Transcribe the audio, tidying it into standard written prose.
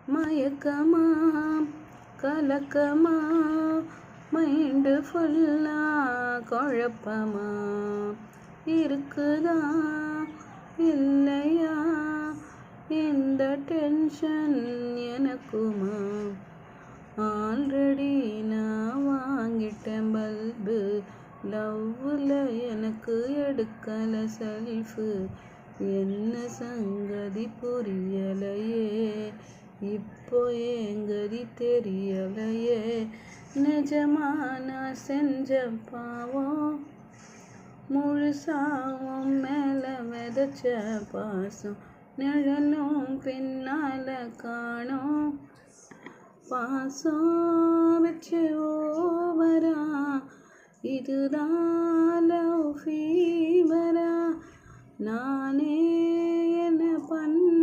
மயக்கமா கலக்கமா மைண்டு ஃபுல்லா குழப்பமா இருக்குதா இல்லையா இந்த டென்ஷன் எனக்குமா? ஆல்ரெடி நான் வாங்கிட்டேன் பல்பு, லவ்வில் எனக்கு எடுக்கல செல்ஃபு. என்ன சங்கதி புரியலையே, இப்போ ஏங்கதி தெரியலையே. நிஜமா நான் செஞ்ச பாவம், முழுசாவும் மேல விதைச்ச பாசம், நிழலும் பின்னால காணோம். பாசம் வச்சு ஓவரா, இதுதான் லவ் ஃபீவரா? நானே என்ன பண்ண